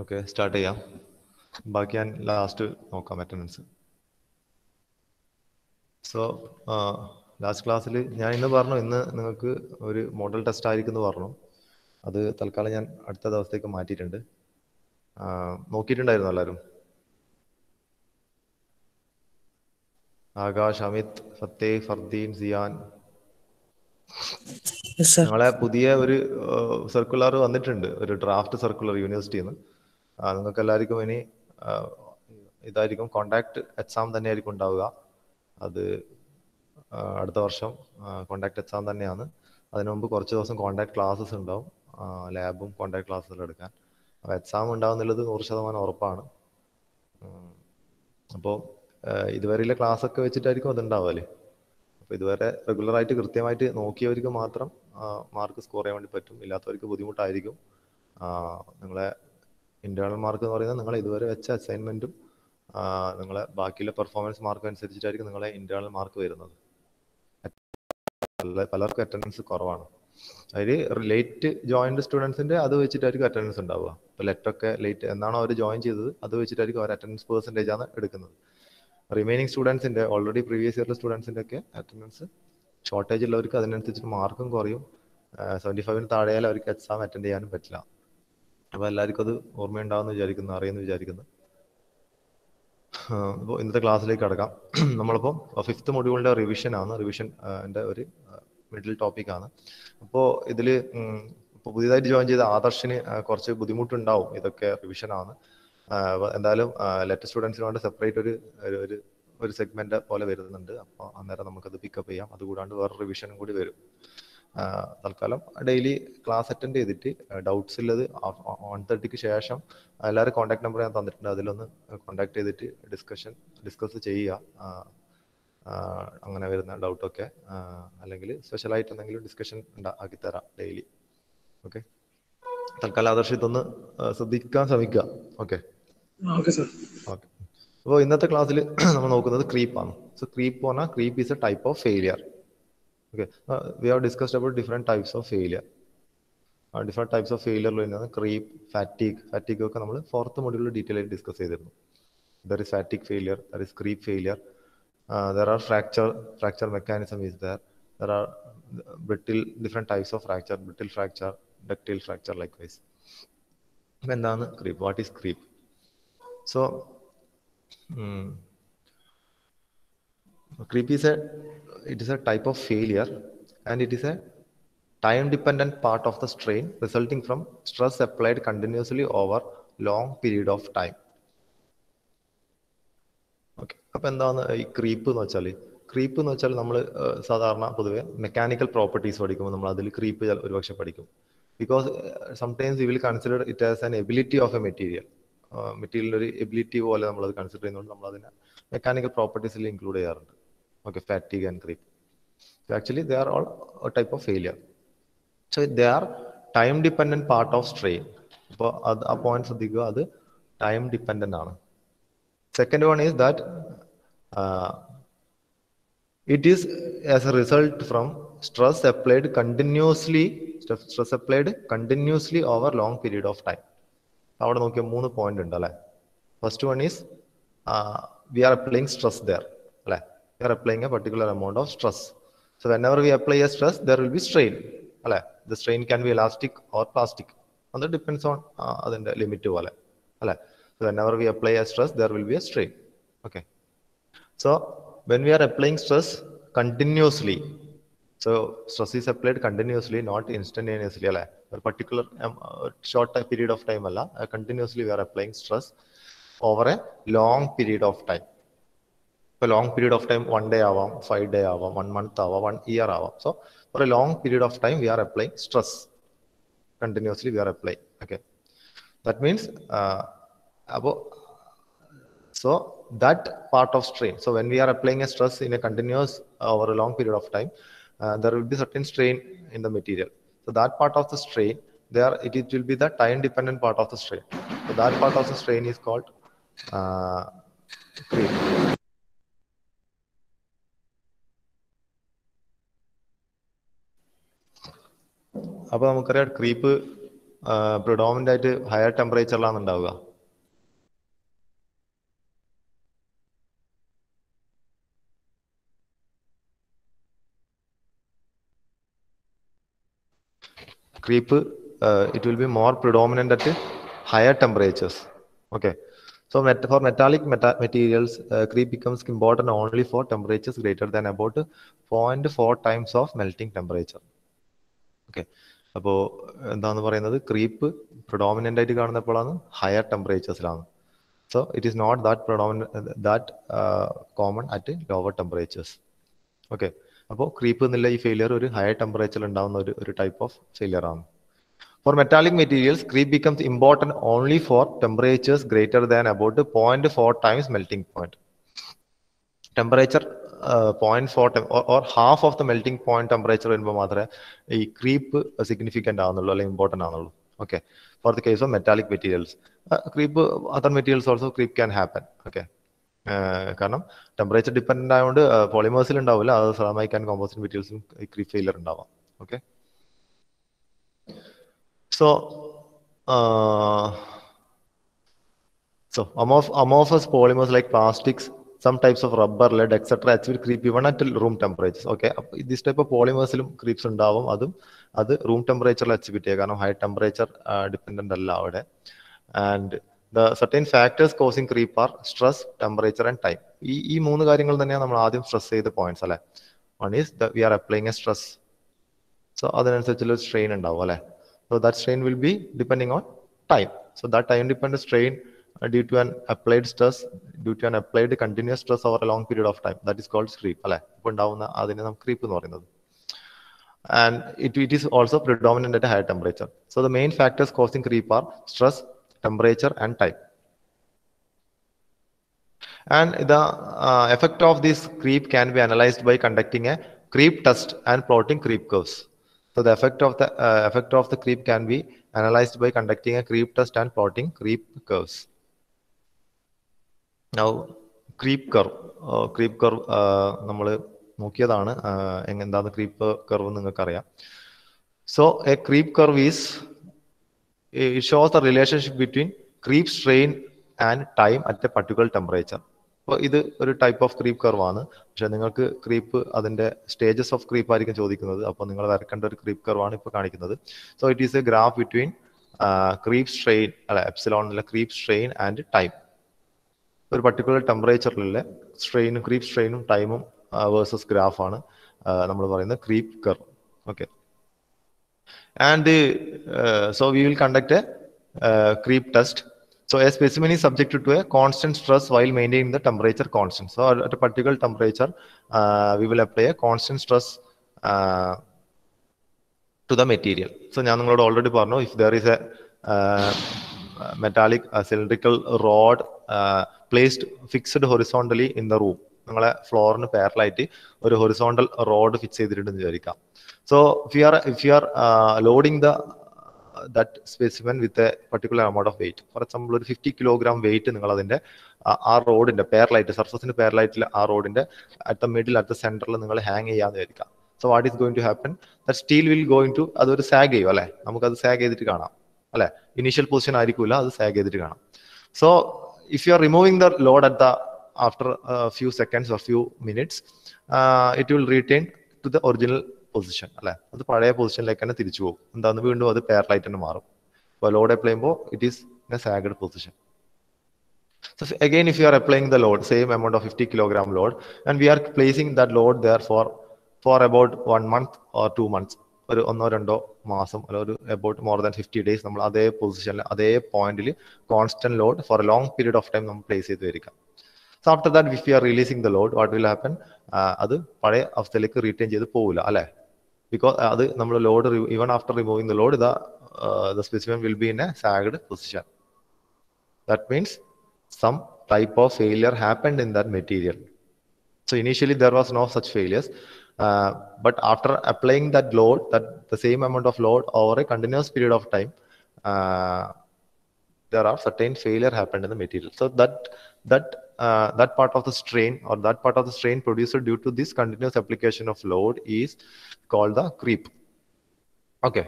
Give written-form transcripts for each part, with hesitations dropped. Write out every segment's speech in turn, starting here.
Okay, start ചെയ്യാം. ബാക്കി ഞാൻ ലാസ്റ്റ് നോക്കാം അറ്റൻഡൻസ്. സോ ലാസ്റ്റ് ക്ലാസ്സിൽ ഞാൻ ഇന്ന് പറഞ്ഞു, ഇന്ന് നിങ്ങൾക്ക് ഒരു മോഡൽ ടെസ്റ്റ് ആയിരിക്കും എന്ന് പറഞ്ഞു. അത് തൽക്കാലം ഞാൻ അടുത്ത ദിവസത്തേക്ക് മാറ്റിയിട്ടുണ്ട്. നോക്കിയിട്ടുണ്ടായിരുന്നു എല്ലാവരും? ആകാശ്, അമിത്, ഫത്തേ, ഫർദീൻ, സിയാൻ. ഞങ്ങളെ പുതിയ ഒരു സർക്കുലർ വന്നിട്ടുണ്ട്, ഒരു ഡ്രാഫ്റ്റ് സർക്കുലർ യൂണിവേഴ്സിറ്റിയിൽ നിന്ന്. നിങ്ങൾക്ക് എല്ലാവർക്കും ഇനി ഇതായിരിക്കും, കോണ്ടാക്ട് എക്സാം തന്നെയായിരിക്കും ഉണ്ടാവുക. അത് അടുത്ത വർഷം കോണ്ടാക്ട് എക്സാം തന്നെയാണ്. അതിനു മുമ്പ് കുറച്ച് ദിവസം കോണ്ടാക്ട് ക്ലാസ്സസ് ഉണ്ടാവും, ലാബും കോണ്ടാക്ട് ക്ലാസ്സുകൾ എടുക്കാൻ. അപ്പോൾ എക്സാം ഉണ്ടാവുന്നുള്ളത് 100% ഉറപ്പാണ്. അപ്പോൾ ഇതുവരെയുള്ള ക്ലാസ്സൊക്കെ വെച്ചിട്ടായിരിക്കും അതുണ്ടാവുക. അപ്പോൾ ഇതുവരെ റെഗുലറായിട്ട് കൃത്യമായിട്ട് നോക്കിയവർക്ക് മാത്രം മാർക്ക് സ്കോർ ചെയ്യാൻ വേണ്ടി പറ്റും. ഇല്ലാത്തവർക്ക് ബുദ്ധിമുട്ടായിരിക്കും. നിങ്ങളെ ഇന്റേണൽ മാർക്ക് എന്ന് പറയുന്നത് നിങ്ങൾ ഇതുവരെ വെച്ച അസൈൻമെന്റും നിങ്ങളെ ബാക്കിയുള്ള പെർഫോമൻസ് മാർക്ക് അനുസരിച്ചിട്ടായിരിക്കും നിങ്ങളെ ഇന്റേണൽ മാർക്ക് വരുന്നത്. പലർക്കും അറ്റൻഡൻസ് കുറവാണ്. അതിൽ ലേറ്റ് ജോയിൻഡ് സ്റ്റുഡൻസിന്റെ അത് വെച്ചിട്ടായിരിക്കും അറ്റൻഡൻസ് ഉണ്ടാവുക. ഇപ്പോൾ ലെറ്റൊക്കെ ലേറ്റ് എന്നാണോ അവർ ജോയിൻ ചെയ്തത് അത് വെച്ചിട്ടായിരിക്കും അവർ അറ്റൻഡൻസ് പെർസെൻറ്റേജ് ആണ് എടുക്കുന്നത്. റിമൈനിങ് സ്റ്റുഡൻസിന്റെ ഓൾറെഡി പ്രീവിയസ് ഇയറിലെ സ്റ്റുഡൻസിന്റെ ഒക്കെ അറ്റൻഡൻസ് ഷോർട്ടേജ് ഉള്ളവർക്ക് അതിനനുസരിച്ച് മാർക്കും കുറയും. 75 താഴെയാൽ അവർക്ക് എക്സാം അറ്റൻഡ് ചെയ്യാനും പറ്റില്ല. അപ്പോൾ എല്ലാവർക്കും അത് ഓർമ്മയുണ്ടാവുമെന്ന് വിചാരിക്കുന്നു, അറിയുമെന്ന് വിചാരിക്കുന്നു. അപ്പോൾ ഇന്നത്തെ ക്ലാസ്സിലേക്ക് കടക്കാം. നമ്മളിപ്പോൾ 5th മൊഡ്യൂളിന്റെ റിവിഷനാണ്. റിവിഷൻ്റെ ഒരു മിഡിൽ ടോപ്പിക്കാണ്. അപ്പോൾ ഇതിൽ ഇപ്പോൾ പുതിയതായിട്ട് ജോയിൻ ചെയ്ത ആദർശിന് കുറച്ച് ബുദ്ധിമുട്ടുണ്ടാവും. ഇതൊക്കെ റിവിഷനാണ്. എന്തായാലും ലെറ്റർ സ്റ്റുഡൻസിന് വേണ്ടി സെപ്പറേറ്റ് ഒരു സെഗ്മെന്റ് പോലെ വരുന്നുണ്ട്. അപ്പോൾ അന്നേരം നമുക്കത് പിക്കപ്പ് ചെയ്യാം. അതുകൂടാണ്ട് വേറെ റിവിഷനും കൂടി വരും. തൽക്കാലം ഡെയിലി ക്ലാസ് അറ്റൻഡ് ചെയ്തിട്ട് ഡൗട്ട്സ് ഉള്ളത് 1:30 ശേഷം എല്ലാവരും കോൺടാക്ട് നമ്പർ ഞാൻ തന്നിട്ടുണ്ട്. അതിലൊന്ന് കോൺടാക്ട് ചെയ്തിട്ട് ഡിസ്കസ് ചെയ്യുക. അങ്ങനെ വരുന്ന ഡൗട്ടൊക്കെ, അല്ലെങ്കിൽ സ്പെഷ്യലായിട്ട് എന്തെങ്കിലും ഡിസ്കഷൻ ആക്കിത്തരാം ഡെയിലി. ഓക്കെ, തൽക്കാലം ആദർശ് ഇതൊന്ന് ശ്രദ്ധിക്കാൻ ശ്രമിക്കുക. ഓക്കെ. അപ്പോൾ ഇന്നത്തെ ക്ലാസ്സിൽ നമ്മൾ നോക്കുന്നത് ക്രീപ്പാണ്. സോ ക്രീപ്പ് പറഞ്ഞാൽ creep is A type of failure. Okay, we have discussed about different types of failure. Different types of failure വരുന്നത് creep, fatigue ഒക്കെ നമ്മൾ 4th മൊഡ്യൂളിൽ ഡീറ്റെയിൽ ആയിട്ട് ഡിസ്കസ് ചെയ്തിരുന്നു. There is fatigue failure, there is creep failure, there are fracture mechanism is there. There are different types of fracture, brittle fracture, ductile fracture likewise. എന്താണ് creep? What is creep? So creep is a type of failure, and it is a time-dependent part of the strain resulting from stress applied continuously over long period of time. Okay, അപ്പോൾ എന്താണ് ഈ creep എന്ന് വെച്ചാൽ? Creep എന്ന് വെച്ചാൽ നമ്മൾ സാധാരണ പൊതുവെ മെക്കാനിക്കൽ പ്രോപ്പർട്ടീസ് പഠിക്കുമ്പോൾ നമ്മൾ അതിൽ ക്രീപ്പ് ഒരുപക്ഷെ പഠിക്കും. Because sometimes we will consider it as an ability of A material. Material ഒരു എബിലിറ്റി പോലെ നമ്മളത് കൺസിഡർ ചെയ്യുന്നതുകൊണ്ട് നമ്മൾ അതിനെ മെക്കാനിക്കൽ പ്രോപ്പർട്ടീസിൽ ഇൻക്ലൂഡ് ചെയ്യാറുണ്ട്. Okay, fatigue and creep. So actually they are all a type of failure. So they are time dependent part of strain. അപ്പോൾ ആ point ശ്രദ്ധിക്കുക, അത് ടൈം ഡിപ്പെൻഡന്റ് ആണ്. Second one is that it is as a result from stress applied continuously over long period of time. അവിടെ നോക്കിയ 3 point ഉണ്ട് അല്ലെ. First one is we are applying stress there അല്ലെ. We are applying a particular amount of stress. So whenever we apply a stress, there will be strain. The strain can be elastic or plastic. And that depends on the limit. So whenever we apply a stress, there will be a strain. Okay. So when we are applying stress continuously, so stress is applied continuously, not instantaneously. A particular short period of time, continuously we are applying stress over a long period of time. For a long period of time, 1 day, 5 days, 1 month, 1 year. So for a long period of time, we are applying stress. Continuously, we are applying. Okay. That means, so that part of strain. So when we are applying a stress in a continuous over a long period of time, there will be certain strain in the material. So that part of the strain, it will be the time-dependent part of the strain. So that part of the strain is called creep. അപ്പോൾ നമുക്കറിയാം creep predominant ആയിട്ട് higher ടെമ്പറേച്ചറിലാണ് ഉണ്ടാവുക. Creep, it will be more predominant at higher temperatures. Okay. So for metallic materials, creep becomes important only for temperatures greater than about 0.4 times of melting temperature. Okay. അപ്പോൾ എന്താന്ന് പറയുന്നത് creep predominant ആയിട്ട് കാണുന്നപ്പോഴാണ് higher ടെമ്പറേച്ചേഴ്സിലാണ്. So it is not that common at lower temperatures. Okay. അപ്പോൾ creep എന്നുള്ള ഈ failure ഒരു ഹയർ ടെമ്പറേച്ചറിൽ ഉണ്ടാകുന്ന ഒരു ടൈപ്പ് ഓഫ് ഫെയിലിയർ ആണ്. For metallic materials, creep becomes important only for temperatures greater than about 0.4 times melting point. Temperature 0.4 or half of the melting point temperature വരുമ്പോൾ മാത്രമേ ഈ ക്രീപ്പ് സിഗ്നിഫിക്കൻ്റ് ആവുന്നുള്ളൂ അല്ലെങ്കിൽ ഇമ്പോർട്ടൻ്റ് ആവുന്നുള്ളൂ. Okay. For the case of metallic materials, creep other materials also creep can happen. Okay. കാരണം temperature dependent ആയതുകൊണ്ട് പോളിമേഴ്സിൽ ഉണ്ടാവില്ല, അത് സെറാമിക് ആൻഡ് കോമ്പോസിറ്റ് മെറ്റീരിയൽസും ക്രീപ്പ് ഫെയിലിയർ ഉണ്ടാവാം. Okay. So amorphous polymers like plastics, some types of rubber, lead, etc. actually creep even at room temperatures. Okay, this type of polymers creeps ഉണ്ടാവും. അത് room temperature achieve ചെയ്യാം, കാരണം high temperature dependent അല്ല അവിടെ. And the certain factors causing creep are stress, temperature and time. ഈ മൂന്ന് കാര്യങ്ങൾ തന്നെയാണ് നമ്മൾ ആദ്യം സ്ട്രെസ് ചെയ്ത പോയിന്റ്സ് അല്ലേ. One is that we are applying a stress. So അതിനനുസരിച്ചുള്ള strain ഉണ്ടാവും അല്ലേ. So that strain will be depending on time. So that time dependent strain due to an applied stress, due to an applied continuous stress over a long period of time, that is called creep. അല്ലേ. ഇപ്പോൾ ഉണ്ടാവുന്ന അതിനെ നമുക്ക് creep എന്ന് പറയുന്നത്. And it is also predominant at a higher temperature. So the main factors causing creep are stress, temperature and time. And the effect of this creep can be analyzed by conducting a creep test and plotting creep curves. So the effect of the creep can be analyzed by conducting a creep test and plotting creep curves. Now, creep curve നമ്മൾ നോക്കിയതാണ്, എന്താണ് creep curve നിങ്ങൾക്ക് അറിയാം. So a creep curve it shows the relationship between creep strain and time at a particular temperature. അപ്പോൾ ഇത് ഒരു type of creep curve ആണ്. പക്ഷെ നിങ്ങൾക്ക് ക്രീപ്പ് അതിന്റെ സ്റ്റേജസ് ഓഫ് ക്രീപ്പ് ആയിരിക്കും ചോദിക്കുന്നത്. അപ്പോൾ നിങ്ങൾ വരക്കേണ്ട ഒരു ക്രീപ്പ് കർവ് ആണ് ഇപ്പോൾ കാണിക്കുന്നത്. So it is A graph between creep strain അല്ല എപ്സിലോണിലെ ക്രീപ്പ് സ്ട്രെയിൻ ആൻഡ് ടൈം. ഒരു പർട്ടിക്കുലർ ടെമ്പറേച്ചറിലെ ക്രീപ്പ് സ്ട്രെയിനും ടൈമും വേഴ്സസ് ഗ്രാഫാണ് നമ്മൾ പറയുന്നത് creep curve. Okay. And so we will conduct A creep test. So a specimen is subjected to a constant stress while maintaining the temperature constant. So at a particular temperature, we will apply a constant stress to the material. So ഞാൻ നിങ്ങളോട് already പറഞ്ഞു, if there is a metallic cylindrical rod fixed horizontally in the room, നിങ്ങളെ ഫ്ലോറിന് പാരലായിട്ട് ഒരു horizontal road fix ചെയ്തിട്ടുണ്ടെന്ന് വിചാരിക്കാം. So if you are loading that specimen with a particular amount of weight, for example ഒരു 50 kilogram weight നിങ്ങൾ അതിന്റെ ആ റോഡിന്റെ പാരലായിട്ട് സർഫസിന്റെ പാരലായിട്ട് ആ റോഡിന്റെ at the middle at the സെന്ററിൽ നിങ്ങൾ ഹാങ് ചെയ്യാന്ന് വിചാരിക്കാം. So what is going to happen, that steel will going to അതൊരു സാഗ് ചെയ്യും അല്ലെ. നമുക്കത് സാഗ് ചെയ്തിട്ട് കാണാം അല്ലെ. ഇനീഷ്യൽ പൊസിഷൻ ആയിരിക്കില്ല, അത് സാഗ് ചെയ്തിട്ട് കാണാം. So if you are removing the load at the after few seconds or few minutes, it will retain to the original position അല്ലെ. അത് പഴയ പൊസിഷനിലേക്ക് തന്നെ തിരിച്ചു പോകും. എന്താന്ന് വീണ്ടും അത് പാരലായിട്ട് തന്നെ മാറും. അപ്പോൾ ലോഡ് അപ്ലൈ ചെയ്യുമ്പോൾ it is in a sagged position. So again, if you are applying the load, same amount of 50 kilogram load, and we are placing that load there for about 1 month or 2 months, ഒരു 1-2 മാസം അല്ലെങ്കിൽ about more than 50 days നമ്മൾ അതേ പൊസിഷനിൽ അതേ പോയിന്റിൽ constant load for a long period of time നമ്മൾ place ചെയ്ത് വരിക. So after that, if you are releasing the load, what will happen? അത് പഴയ അവസ്ഥയിലേക്ക് റീറ്റെയിൻ ചെയ്ത് പോകില്ല അല്ലെ. Because അത് നമ്മൾ load even after removing the load, the specimen will be in a sagged position. That means some type of failure happened in that material. So initially there was no such failures, but after applying that load, that the same amount of load over a continuous period of time, there are certain failure happened in the material. So that part of the strain or that part of the strain produced due to this continuous application of load is called the creep. Okay.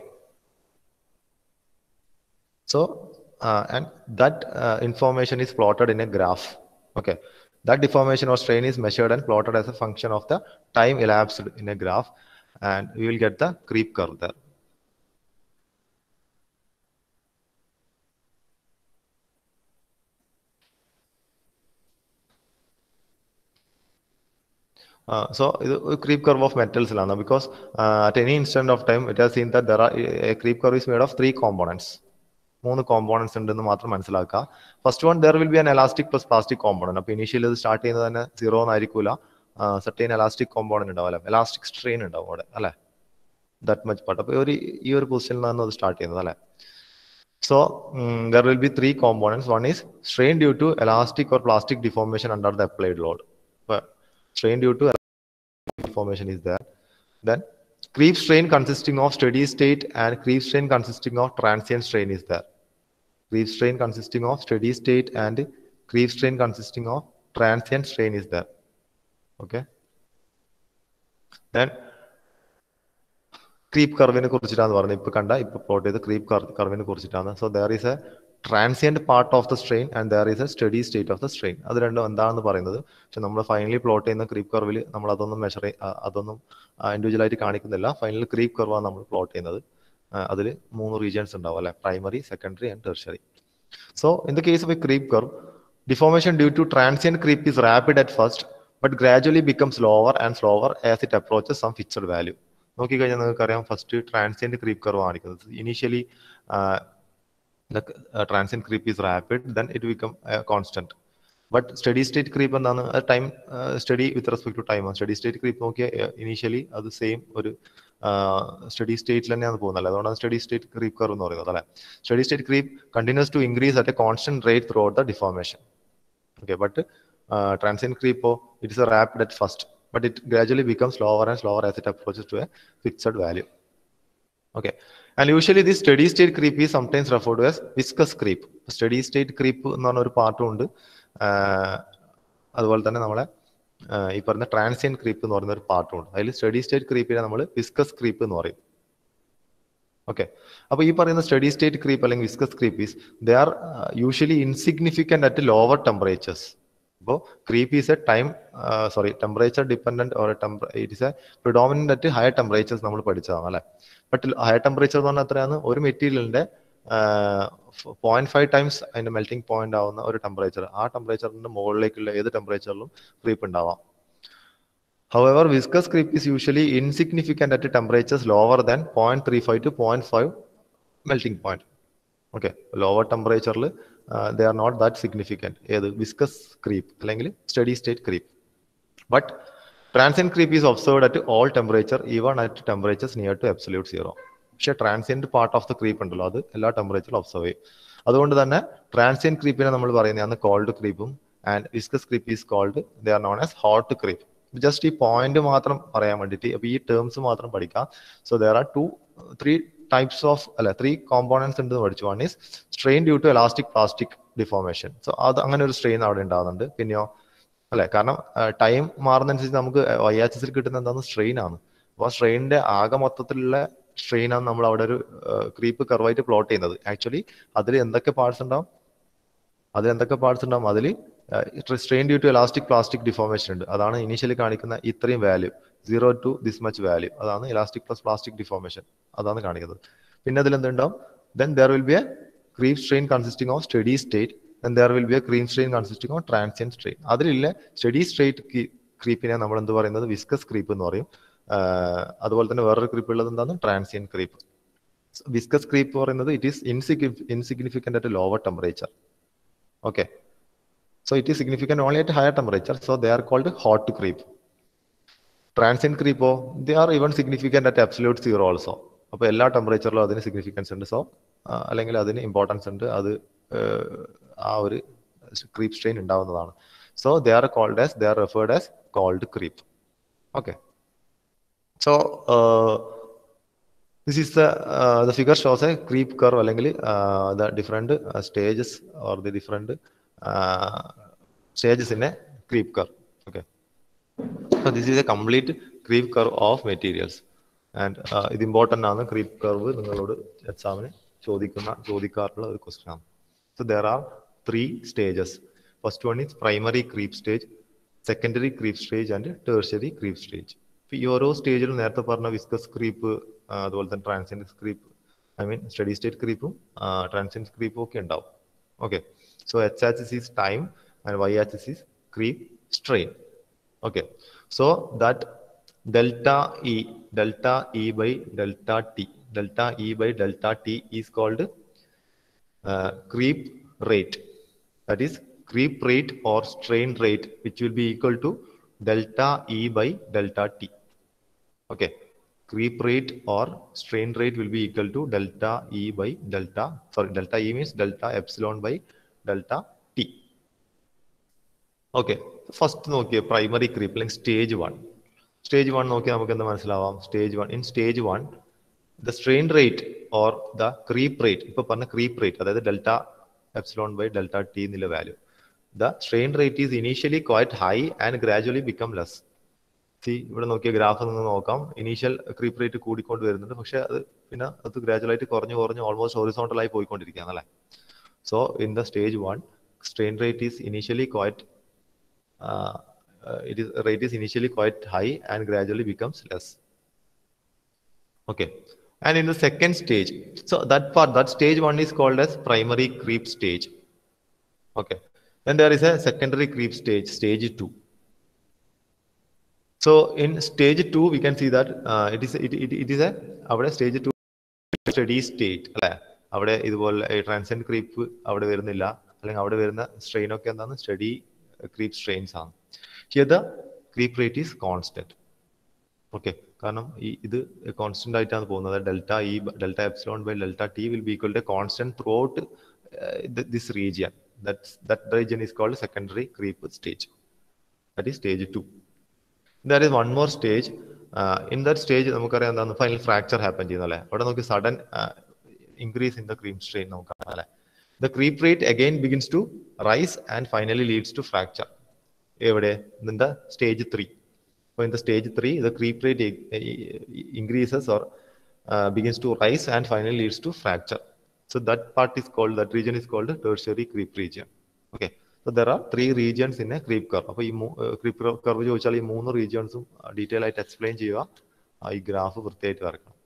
So, and that information is plotted in a graph. Okay, that deformation or strain is measured and plotted as a function of the time elapsed in a graph, and we will get the creep curve there. So the creep curve of metals because at any instant of time it has seen that there are a creep curve is made of 3 components. 3 components ഉണ്ടെന്ന് മാത്രം മനസ്സിലാക്കുക. First one there will be an elastic plus plastic component. അപ്പോൾ initially ഇത് start ചെയ്യുന്നത് തന്നെ 0 എന്നായിരിക്കില്ല. Certain elastic component ഉണ്ടാവും അല്ലെ, elastic strain ഉണ്ടാവും അവിടെ അല്ലെ, ദാറ്റ് മച്ച് പാർട്ട്. അപ്പോൾ ഈ ഒരു പൊസിഷനിലാണ് അത് സ്റ്റാർട്ട് ചെയ്യുന്നത് അല്ലെ. So there will be 3 components. One is strain due to elastic or plastic deformation under the applied load. Strain due to deformation is there. Then creep strain consisting of steady state and creep strain consisting of transient strain is there. Creep strain consisting of steady state and creep strain consisting of transient strain is there. Okay. Then creep curve കുറിച്ചിട്ടാണ് പറഞ്ഞത്. ഇപ്പോൾ കണ്ട ഇപ്പോൾ plot ചെയ്ത് creep curve കുറിച്ചിട്ടാണ്. So there is a transient part of the strain and there is a steady state of the strain. അത് രണ്ടും എന്താണെന്ന് പറയുന്നത്. പക്ഷെ നമ്മൾ ഫൈനലി പ്ലോട്ട് ചെയ്യുന്ന ക്രീപ്പ് കർവിൽ നമ്മൾ അതൊന്നും അതൊന്നും ഇൻഡിവിജ്വൽ ആയിട്ട് കാണിക്കുന്നില്ല. ഫൈനൽ ക്രീപ്പ് കർവാണ് നമ്മൾ പ്ലോട്ട് ചെയ്യുന്നത്. അതിൽ 3 റീജിയൻസ് ഉണ്ടാവും അല്ലെ, primary, secondary and tertiary. So in the case of A creep curve, deformation due to transient creep is rapid at first but gradually becomes slower and slower as it approaches some fixed value. നോക്കിക്കഴിഞ്ഞാൽ നിങ്ങൾക്കറിയാം first transient creep curve കാണിക്കുന്നത്. Initially the transient creep is rapid, then it become constant. But steady state creep എന്താണ്, time steady with respect to time. Steady state creep നോക്കിയാൽ initially അത് same ഒരു steady സ്റ്റേറ്റിൽ തന്നെയാണ് പോകുന്നത്. അതുകൊണ്ടാണ് സ്റ്റഡി സ്റ്റേറ്റ് ക്രീപ്പ് കർവ് എന്ന് പറയുന്നത് അല്ലെ. Steady state creep continues to increase at a constant rate throughout the deformation. Okay, but transient creep, it is a rapid at first, but it gradually becomes slower and slower as it approaches to a fixed value. Okay, and usually this steady state creep is sometimes referred to as viscous creep. Steady state creep എന്ന് പറഞ്ഞ ഒരു പാർട്ടും ഉണ്ട്. അതുപോലെ തന്നെ നമ്മളെ ഈ പറഞ്ഞ ട്രാൻസിയന്റ് ക്രീപ്പ് എന്ന് പറയുന്ന ഒരു പാർട്ടും ഉണ്ട്. അതിൽ സ്റ്റഡി സ്റ്റേറ്റ് ക്രീപ്പിനെ നമ്മൾ വിസ്കസ് ക്രീപ്പ് എന്ന് പറയും. ഓക്കെ, അപ്പോൾ ഈ പറയുന്ന സ്റ്റഡി സ്റ്റേറ്റ് ക്രീപ്പ് അല്ലെങ്കിൽ viscous creep is they are usually insignificant at lower temperatures. അപ്പോൾ creep is a temperature dependent or it is a predominant at higher temperatures നമ്മൾ പഠിച്ചതാണ് അല്ലെ. ബട്ട് ഹയർ ടെമ്പറേച്ചർ എന്ന് പറഞ്ഞാൽ എത്രയാണ്, ഒരു മെറ്റീരിയലിന്റെ 0.5 ടൈംസ് അതിന്റെ മെൽറ്റിംഗ് പോയിന്റ് ആവുന്ന ഒരു ടെമ്പറേച്ചർ, ആ ടെമ്പറേച്ചറിന്റെ മുകളിലേക്കുള്ള ഏത് ടെമ്പറേച്ചറിലും ക്രീപ്പ് ഉണ്ടാവാം. However, viscous creep is usually insignificant at temperatures lower than 0.35 to 0.5 melting point. Okay, lower temperature they are not that significant. Viscous creep, steady state creep. But transient creep is observed at all temperature, even at temperatures near to absolute zero. പക്ഷേ transient part of the creep ഉണ്ടല്ലോ, അത് എല്ലാ ടെമ്പറേച്ചറിലും observe ചെയ്യും. അതുകൊണ്ട് തന്നെ transient ക്രീപ്പിനെ നമ്മൾ പറയുന്നതാണ് കോൾഡ് ക്രീപ്പും, and viscous creep is cold, they are known as hot creep. Just ഈ പോയിന്റ് മാത്രം പറയാൻ വേണ്ടിയിട്ട്, അപ്പൊ ഈ ടേംസ് മാത്രം പഠിക്കാം. So there are 3 types of 3 components ഉണ്ടെന്ന് പഠിച്ചു. One is strain due to elastic plastic deformation. So അത് അങ്ങനെ ഒരു സ്ട്രെയിൻ അവിടെ ഉണ്ടാകുന്നുണ്ട്. പിന്നെയോ അല്ലെ, കാരണം ടൈം മാറുന്നതനുസരിച്ച് നമുക്ക് YHS കിട്ടുന്ന എന്താണ്, സ്ട്രെയിൻ ആണ്. അപ്പോൾ ആ സ്ട്രെയിനിന്റെ ആകെ മൊത്തത്തിലുള്ള സ്ട്രെയിൻ ആണ് നമ്മൾ അവിടെ ഒരു ക്രീപ്പ് കർവായിട്ട് പ്ലോട്ട് ചെയ്യുന്നത്. ആക്ച്വലി അതിൽ എന്തൊക്കെ പാർട്സ് ഉണ്ടാവും, അതിൽ strain due to elastic plastic deformation ഉണ്ട്. അതാണ് ഇനീഷ്യലി കാണിക്കുന്ന ഇത്രയും value, 0 to this much value, അതാണ് എലാസ്റ്റിക് പ്ലസ് പ്ലാസ്റ്റിക് ഡിഫോർമേഷൻ, അതാണ് കാണിക്കുന്നത്. പിന്നെ അതിൽ എന്തുണ്ടാവും, then there will be a creep strain consisting of steady state and there will be a creep strain consisting of transient strain. അതിലുള്ള steady state ക്രീപ്പിനെ നമ്മൾ എന്ത് പറയുന്നത്, വിസ്കസ് ക്രീപ്പ് എന്ന് പറയും. അതുപോലെ തന്നെ വേറൊരു ക്രീപ്പ് ഉള്ളത് എന്താണ്, ട്രാൻസിയന്റ് ക്രീപ്പ്. വിസ്കസ് ക്രീപ്പ് പറയുന്നത് it is insignificant at lower temperature. Okay, so it is significant only at higher temperature, so they are called hot creep. Transient creep, they are even significant at absolute zero also. അപ്പോൾ എല്ലാ ടെമ്പറേച്ചറിലും അതിന് significance ഉണ്ട്. So അല്ലെങ്കിൽ അതിന് importance ഉണ്ട്, അത് ആ ഒരു ക്രീപ്പ് സ്ട്രെയിൻ ഉണ്ടാവുന്നതാണ്. So they are referred as cold creep. Okay, so this is the figure shows a creep curve അല്ലെങ്കിൽ the different stages or the different stages in a creep curve. Okay, so this is a complete creep curve of materials, and ഇത് important ആണ്. Creep curve നിങ്ങളോട് എക്സാമിന് ചോദിക്കാറുള്ള ഒരു question ആണ്. So there are 3 stages. First one is primary creep stage, secondary creep stage and tertiary creep stage. ഈ ഓരോ സ്റ്റേജിലും നേരത്തെ പറഞ്ഞ വിസ്കസ് ക്രീപ്പ്, അതുപോലെ തന്നെ transient creep, steady state creep transient ക്രീപ്പും ഒക്കെ ഉണ്ടാവും. Okay, so X axis is time and Y axis is creep strain. Okay, so that delta E by delta T is called creep rate. That is creep rate or strain rate, which will be equal to delta E by delta T. Okay, creep rate or strain rate will be equal to delta E by delta E means delta epsilon by delta T. Okay, first നോക്കിയേ primary creep അല്ലെങ്കിൽ stage 1. Stage 1 നോക്കിയാൽ നമുക്ക് എന്താ മനസ്സിലാവാം? Stage 1, in stage 1 the strain rate or the creep rate, ഇപ്പോൾ പറഞ്ഞ creep rate, അതായത് delta epsilon by delta T എന്നുള്ള value, the strain rate is initially quite high and gradually become less. See, ഇവിടെ നോക്കിയ graph നിന്ന് നോക്കാം, initial creep rate കൂടിക്കൊണ്ട് വരുന്നുണ്ട്, പക്ഷെ പിന്നെ അത് ഗ്രാജുവൽ ആയിട്ട് കുറഞ്ഞു ഓൾമോസ്റ്റ് ഹൊറിസോണ്ടൽ ആയി പോയിക്കൊണ്ടിരിക്കുകയാണ് അല്ലേ. So in the stage 1 strain rate is initially quite rate is initially quite high and gradually becomes less. Okay, and in the second stage, so that stage 1 is called as primary creep stage. Okay, then there is a secondary creep stage, stage 2. So in stage 2 we can see that it is a our stage 2 steady state അല്ലേ. അവിടെ ഇതുപോലെ transient creep അവിടെ വരുന്നില്ല, അല്ലെങ്കിൽ അവിടെ വരുന്ന strain ഒക്കെ എന്താണ് സ്റ്റഡി creep strains ആണ്. Here the creep rate is constant. Okay, കാരണം ഇത് കോൺസ്റ്റന്റ് ആയിട്ടാണ് പോകുന്നത്. delta epsilon by delta T will be equal to constant throughout this region. That region is called secondary creep stage. That is stage 2. There is one more stage. In that stage നമുക്കറിയാം എന്താണ് final fracture happen ചെയ്യുന്നല്ലേ. അവിടെ നമുക്ക് sudden increase in the creep strain നമുക്ക് കാണാം അല്ലേ. The creep rate again begins to rise and finally leads to fracture. എവിടെ? In the stage 3. So in the stage 3, the creep rate increases or begins to rise and finally leads to fracture. So that region is called the tertiary creep region. Okay, so there are 3 regions in a creep curve. അപ്പോൾ ഈ creep curve ചോദിച്ചാൽ ഈ 3 regionsഉം detail ആയിട്ട് explain ചെയ്യുക. ഈ graph വൃത്തിയായിട്ട് വരക്കണം.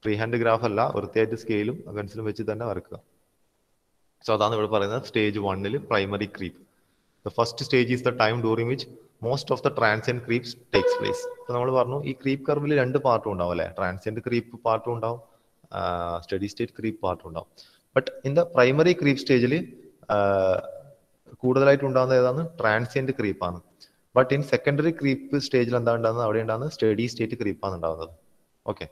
Free hand graph അല്ല, വൃത്തിയായിട്ട് സ്കെയിലും പെൻസിലും വെച്ച് തന്നെ വരക്കുക. So അതാണ് ഇവിടെ പറയുന്നത് stage 1 primary creep. The first stage is the time during which most of the transient creeps takes place. അപ്പോൾ നമ്മൾ പറഞ്ഞു ഈ ക്രീപ്പ് കർവിൽ 2 പാർട്ടും ഉണ്ടാവും അല്ലേ. ട്രാൻസിയന്റ് ക്രീപ്പ് പാർട്ടും ഉണ്ടാവും, സ്റ്റഡി സ്റ്റേറ്റ് ക്രീപ്പ് പാർട്ടും ഉണ്ടാവും. But in the primary creep സ്റ്റേജിൽ കൂടുതലായിട്ട് ഉണ്ടാകുന്നത് ഏതാണ്? ട്രാൻസിയന്റ് ക്രീപ്പാണ്. ബട്ട് ഇൻ സെക്കൻഡറി ക്രീപ്പ് സ്റ്റേജിൽ എന്താ ഉണ്ടാകുന്നത്? അവിടെ ഉണ്ടാകുന്നത് സ്റ്റഡി സ്റ്റേറ്റ് ക്രീപ്പാണ് ഉണ്ടാകുന്നത്. Okay,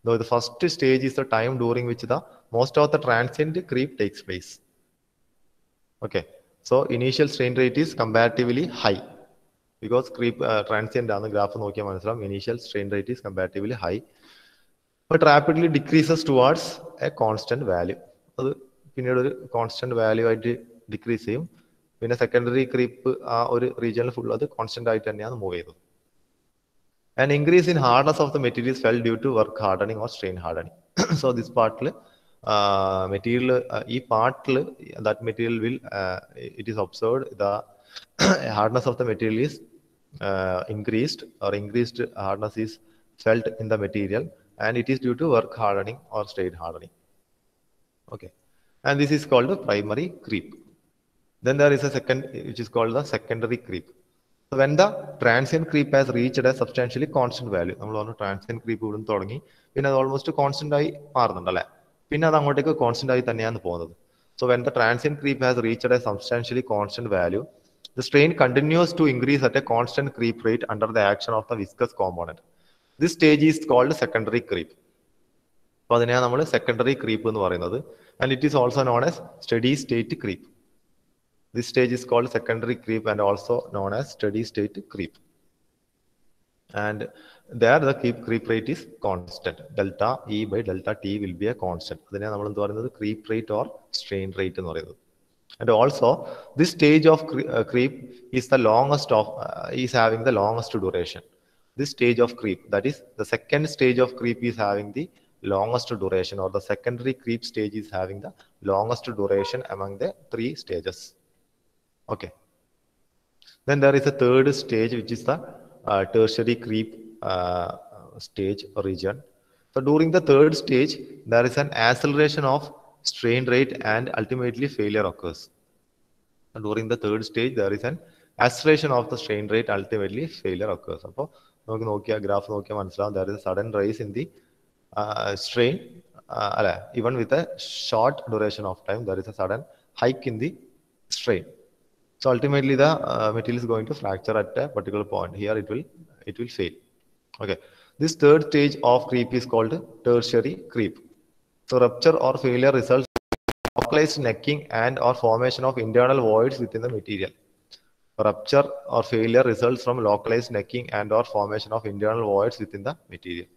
though the first stage is the time during which the most of the transient creep takes place. Okay, so initial strain rate is comparatively high because creep transient ആണ്. Graph നോക്കിയാൽ മനസ്സിലാവും initial strain rate is comparatively high but rapidly decreases towards a constant value. അത് പിന്നീട് ഒരു constant value ആയിട്ട് decrease ചെയ്യും. പിന്നെ secondary creep ആ ഒരു റീജിയനിൽ ഫുൾ അത് കോൺസ്റ്റന്റ് ആയിട്ട് തന്നെയാണ് മൂവ് ചെയ്തത്. An increase in hardness of the material is felt due to work hardening or strain hardening. So this part material that material will it is observed the hardness of the material is increased or increased hardness is felt in the material and it is due to work hardening or strain hardening. Okay, and this is called the primary creep. Then there is a second which is called the secondary creep. So when the transient creep has reached a substantially constant value, നമ്മൾ പറഞ്ഞു transient creep ഇവിടുന്ന് തുടങ്ങി പിന്നെ അത് almost constant ആയി മാറുന്നുണ്ട് അല്ലേ. പിന്നെ അത് അങ്ങോട്ടേക്ക് കോൺസ്റ്റന്റ് ആയി തന്നെയാണ് പോകുന്നത്. So when the transient creep has reached a substantially constant value, the strain continues to increase at a constant creep rate under the action of the viscous component. This stage is called secondary creep. അപ്പോൾ അതിനെയാണ് നമ്മൾ secondary creep എന്ന് പറയുന്നത്. And it is also known as steady state creep. This stage is called secondary creep and also known as steady state creep. And there the creep rate is constant. Delta E by delta T will be a constant. അതിനെയാണ് നമ്മൾ എന്ത് പറയുന്നത്? creep rate or strain rate എന്ന് പറയുന്നത്. And also this stage of creep is the longest of is having the longest duration. This stage of creep, that is the second stage of creep, is having the longest duration, or the secondary creep stage is having the longest duration among the 3 stages. Okay. Then there is a third stage, which is the tertiary creep stage or region. So during the third stage, there is an acceleration of strain rate and ultimately failure occurs. And during the third stage, there is an acceleration of the strain rate, ultimately failure occurs. അപ്പോൾ നമുക്ക് നോക്കിയാൽ graph നോക്കിയാൽ മനസ്സിലാവും, there is a sudden rise in the strain, even with a short duration of time, there is a sudden hike in the strain. So ultimately the material is going to fracture at a particular point. Here it will fail. Okay. This third stage of creep is called tertiary creep. So rupture or failure results in localized necking and or formation of internal voids within the material. Rupture or failure results from localized necking and or formation of internal voids within the material.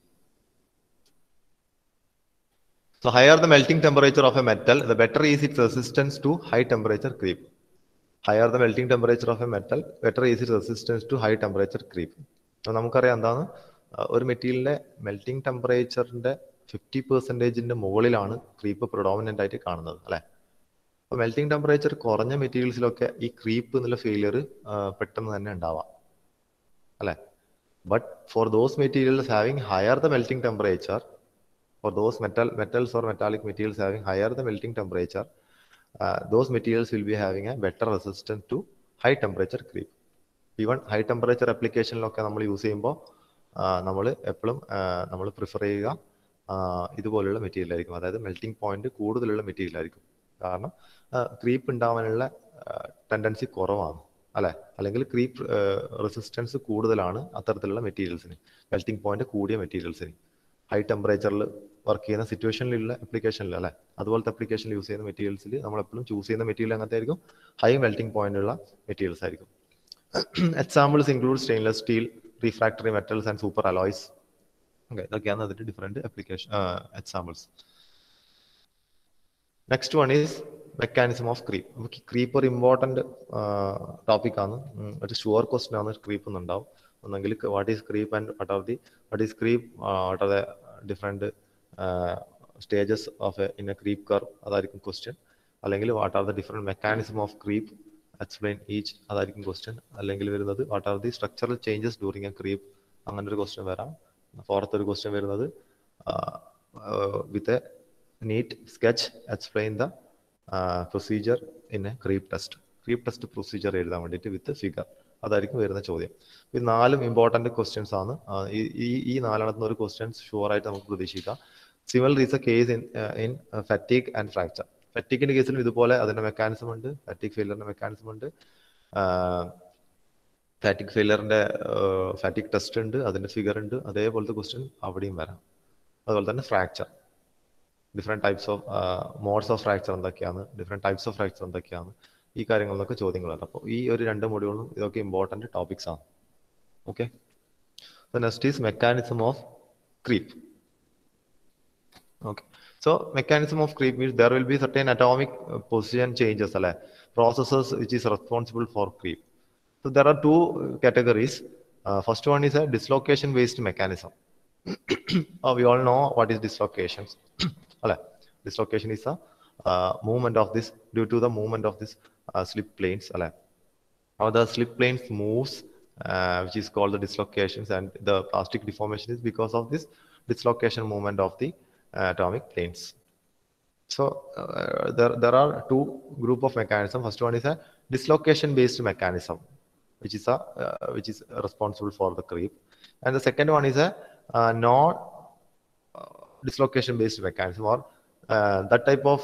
So higher the melting temperature of a metal, the better is its resistance to high temperature creep. Higher the melting temperature of a metal, better is its resistance to high temperature creep. നമുക്കറിയാം എന്താണ് ഒരു മെറ്റീരിയലിന്റെ melting ടെമ്പറേച്ചറിന്റെ 50% മുകളിലാണ് creep predominant ആയിട്ട് കാണുന്നത്, അല്ലെ? അപ്പോൾ melting temperature കുറഞ്ഞ മെറ്റീരിയൽസിലൊക്കെ ഈ ക്രീപ്പ് എന്നുള്ള ഫെയിലിയർ പെട്ടെന്ന് തന്നെ ഉണ്ടാവാം, അല്ലെ? But for those materials having higher the melting temperature, for those metals or metallic materials having higher the melting temperature, those materials will be having a better resistance to high temperature creep. Even high temperature applicationലൊക്കെ നമ്മൾ use ചെയ്യുമ്പോൾ നമ്മൾ എപ്പോഴും നമ്മൾ prefer ചെയ്യുക ഇതുപോലുള്ള material ആയിരിക്കും, അതായത് melting point കൂടുതലുള്ള മെറ്റീരിയൽ ആയിരിക്കും. കാരണം ക്രീപ്പ് ഉണ്ടാവാനുള്ള ടെൻഡൻസി കുറവാണ്, അല്ലെ? അല്ലെങ്കിൽ ക്രീപ്പ് റെസിസ്റ്റൻസ് കൂടുതലാണ് അത്തരത്തിലുള്ള മെറ്റീരിയൽസിന്, മെൽറ്റിംഗ് പോയിന്റ് കൂടിയ മെറ്റീരിയൽസിന്. ഹൈ ടെമ്പറേച്ചറിൽ വർക്ക് ചെയ്യുന്ന സിറ്റുവേഷനിലുള്ള അപ്ലിക്കേഷനിൽ, അല്ലെ? അതുപോലത്തെ അപ്ലിക്കേഷനിൽ യൂസ് ചെയ്യുന്ന മെറ്റീരിയൽസിൽ നമ്മൾ എപ്പോഴും ചൂസ് ചെയ്യുന്ന മെറ്റീരിയൽ അങ്ങനത്തെ ആയിരിക്കും, ഹൈ മെൽറ്റിംഗ് പോയിന്റ് ഉള്ള മെറ്റീരിയൽസ് ആയിരിക്കും. Examples include stainless steel, refractory metals and super alloys. Okay, ഇതൊക്കെയാണ് അതിന്റെ different application examples. Next one is mechanism of creep. Creep ഒരു ഇമ്പോർട്ടന്റ് ടോപ്പിക് ആണ്, ഒരു ഷുവർ ക്വസ്റ്റ്യൻ ആണ് ക്രീപ്പ് എന്നുണ്ടാവും. ഒന്നെങ്കിൽ what is creep and what are the different stages of in a creep curve, അതായിരിക്കും question. അല്ലെങ്കിൽ what are the different mechanism of creep, explain each, അതായിരിക്കും question. അല്ലെങ്കിൽ വരുന്നത് what are the structural changes during a creep, അങ്ങനെ ഒരു question വരാം. Fourth ഒരു question വരുന്നത് with a neat sketch explain the procedure in a creep test. Creep test procedure എഴുതാൻ വേണ്ടിയിട്ട് വിത്ത് ഫിഗർ, അതായിരിക്കും വരുന്ന ചോദ്യം. ഈ 4 ഇമ്പോർട്ടന്റ് ക്വസ്റ്റ്യൻസ് ആണ്. ഈ 4 ഒരു ക്വസ്റ്റ്യൻസ് ഷുവർ ആയിട്ട് നമുക്ക് പ്രതീക്ഷിക്കാം. Similar is a case in fatigue and fracture. ഫാറ്റീഗിന്റെ കേസിലും ഇതുപോലെ അതിന്റെ മെക്കാനിസം ഉണ്ട്, ഫാറ്റീഗ് ഫെയിലറിന്റെ മെക്കാനിസം ഉണ്ട്, ഫാറ്റീഗ് ഫെയിലറിന്റെ ഫാറ്റീഗ് ടെസ്റ്റ് ഉണ്ട്, അതിന്റെ ഫിഗർ ഉണ്ട്. അതേപോലത്തെ ക്വസ്റ്റ്യൻ അവിടെയും വരാം. അതുപോലെ തന്നെ fracture, different types of modes of fracture എന്തൊക്കെയാണ്, ഡിഫറെന്റ് ടൈപ്സ് ഓഫ് ഫ്രാക്ചർ എന്തൊക്കെയാണ്, ഈ കാര്യങ്ങളിലൊക്കെ ചോദ്യങ്ങൾ വരാം. അപ്പോൾ ഈ ഒരു 2 മൊഡ്യൂളും ഇതൊക്കെ ഇമ്പോർട്ടന്റ് ടോപ്പിക്സ് ആണ്. Okay, next is mechanism of creep. Okay, so mechanism of creep means there will be certain atomic position changes, processes which is responsible for creep. So there are 2 categories. First one is a dislocation based mechanism. We all know what is dislocations. Dislocation is a movement of this due to the movement of this slip planes. How the slip planes moves, which is called the dislocations, and the plastic deformation is because of this dislocation movement of the atomic planes. So there are 2 group of mechanism. First one is a dislocation based mechanism, which is responsible for the creep, and the second one is a non dislocation based mechanism, or that type of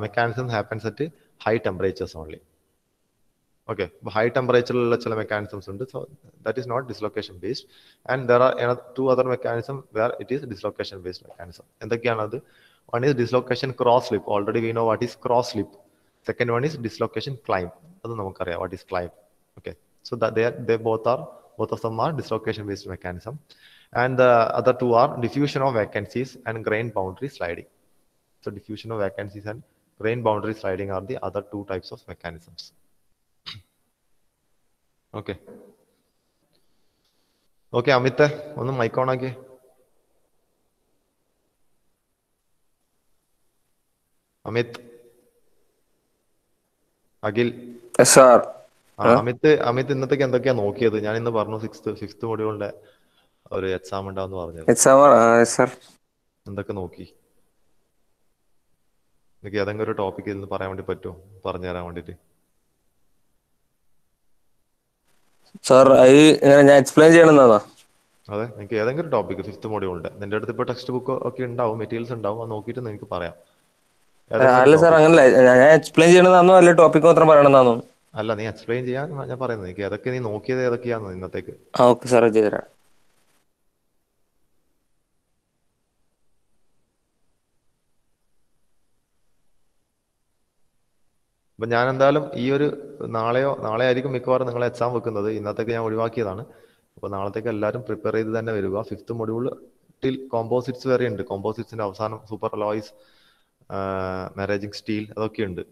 mechanism happens at high temperatures only. Okay, high temperature mechanisms ഉണ്ട്, so that is not dislocation based. And there are 2 other mechanisms where it is dislocation based mechanism. എന്തൊക്കെയാണ് അത്? One is dislocation cross slip. Already we know what is cross slip. Second one is dislocation climb. അത് നമുക്കറിയാം what is climb. Okay, so that they both of them are dislocation based mechanism. And the other 2 are diffusion of vacancies and grain boundary sliding. So diffusion of vacancies and grain boundary sliding are the other 2 types of mechanisms. Okay, Amit ഒന്ന് mic on ആക്കി. Amit, Akhil. Sir Amit ഇന്നത്തേക്ക് എന്തൊക്കെയാ നോക്കിയത്? ഞാൻ ഇന്ന് പറഞ്ഞു fifth മൊഡ്യൂളിന്റെ ഒരു എക്സാം ഉണ്ടാവുന്ന പറഞ്ഞത്. സാർ എന്തൊക്കെ നോക്കി? എനിക്ക് ഏതെങ്കിലും ഒരു ടോപ്പിക് ഇന്ന് പറയാൻ വേണ്ടി പറ്റുമോ? പറഞ്ഞു തരാൻ വേണ്ടിട്ട്. സാർ അത് ഞാൻ എക്സ്പ്ലെയിൻ ചെയ്യണമെന്നാ? അതെ, എനിക്ക് ഏതെങ്കിലും ഒരു ടോപ്പിക് ഫിഫ്ത് മൊഡ്യൂളിന്റെ. നിന്റെ അടുത്ത് ഇപ്പൊ ടെക്സ്റ്റ് ബുക്ക് ഒക്കെ ഉണ്ടാവും, മെറ്റീരിയൽസ് ഉണ്ടാവും. അത് നോക്കിയിട്ട് എനിക്ക് പറയാം ഏതെങ്കിലും ഒരു അല്ല സാർ, ടോപ്പിക്. അങ്ങനല്ല. ഞാൻ എക്സ്പ്ലെയിൻ ചെയ്യണമെന്നാണോ അല്ലെ ടോപ്പിക് മാത്രം പറയണമെന്നാണോ? അല്ല, നീ എക്സ്പ്ലെയിൻ ചെയ്യാൻ ഞാൻ പറയുന്നത്. എനിക്ക് ഏതൊക്കെ നീ നോക്കിയത് ഏതൊക്കെയാന്ന് ഇന്നത്തേക്ക്. ഓക്കെ സാർ, ചെയ്തുതരാം. അപ്പൊ ഞാൻ എന്തായാലും ഈ ഒരു നാളെ ആയിരിക്കും മിക്കവാറും നിങ്ങൾ എക്സാം വെക്കുന്നത്. ഇന്നത്തേക്ക് ഞാൻ ഒഴിവാക്കിയതാണ്. അപ്പോൾ നാളത്തേക്ക് എല്ലാവരും പ്രിപ്പയർ ചെയ്ത് തന്നെ വരിക. ഫിഫ്ത് മൊഡ്യൂൾ ടിൽ കോമ്പോസിറ്റ്സ് വരെ ഉണ്ട്. കോമ്പോസിറ്റ്സിന്റെ അവസാനം സൂപ്പർ അലോയ്സ്, മാരേജിങ് സ്റ്റീൽ, അതൊക്കെ ഉണ്ട്.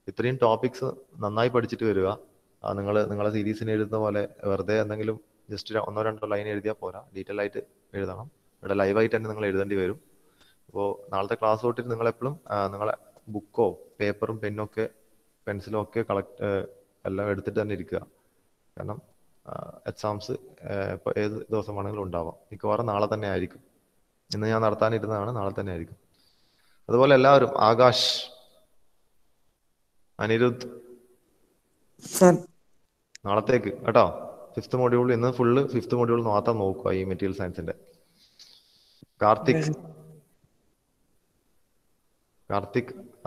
ഇത്രയും ടോപ്പിക്സ് നന്നായി പഠിച്ചിട്ട് വരിക. നിങ്ങളെ സീരീസിന് എഴുതുന്ന പോലെ വെറുതെ എന്തെങ്കിലും ജസ്റ്റ് 1-2 ലൈൻ എഴുതിയാൽ പോരാ, ഡീറ്റെയിൽ ആയിട്ട് എഴുതണം. ഇവിടെ ലൈവായിട്ട് തന്നെ നിങ്ങൾ എഴുതേണ്ടി വരും. അപ്പോൾ നാളത്തെ ക്ലാസ് തൊട്ടിട്ട് നിങ്ങളെപ്പോഴും നിങ്ങളെ ബുക്കോ പേപ്പറും പെൻസിലും ഒക്കെ എല്ലാം എടുത്തിട്ട് തന്നെ ഇരിക്കുക. കാരണം എക്സാംസ് ഇപ്പോൾ ഏത് ദിവസം വേണമെങ്കിലും ഉണ്ടാവാം. മിക്കവാറും നാളെ തന്നെ ആയിരിക്കും. ഇന്ന് ഞാൻ നടത്താനിരുന്നതാണ്, നാളെ തന്നെ ആയിരിക്കും. അതുപോലെ എല്ലാവരും, ആകാശ്, അനിരുദ്ധ്, നാളത്തേക്ക് കേട്ടോ ഫിഫ്ത് മൊഡ്യൂൾ. ഇന്ന് ഫുള്ള് ഫിഫ്ത് മൊഡ്യൂൾ മാത്രം നോക്കുക ഈ മെറ്റീരിയൽ സയൻസിന്റെ. കാർത്തിക്,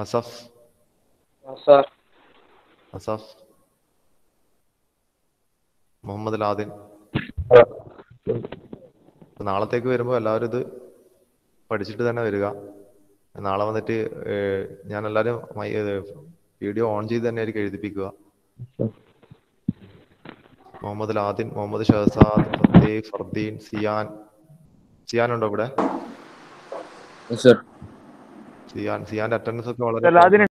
അസഫ്, മുഹമ്മദ് ലാദിൻ. നാളത്തേക്ക് വരുമ്പോൾ എല്ലാവരും ഇത് പഠിച്ചിട്ട് തന്നെ വരിക. നാളെ വന്നിട്ട് ഞാൻ എല്ലാവരും വീഡിയോ ഓൺ ചെയ്ത് തന്നെ ആയിരിക്കും എഴുതിപ്പിക്കുക. മുഹമ്മദ് ലാദിൻ, മുഹമ്മദ് ഷഹസാദ്, ഫത്തേഹ്, ഫർദീൻ, സിയാൻ ഉണ്ടോ ഇവിടെ? സിയാന്റെ അറ്റൻഡൻസ് ഒക്കെ വളരെ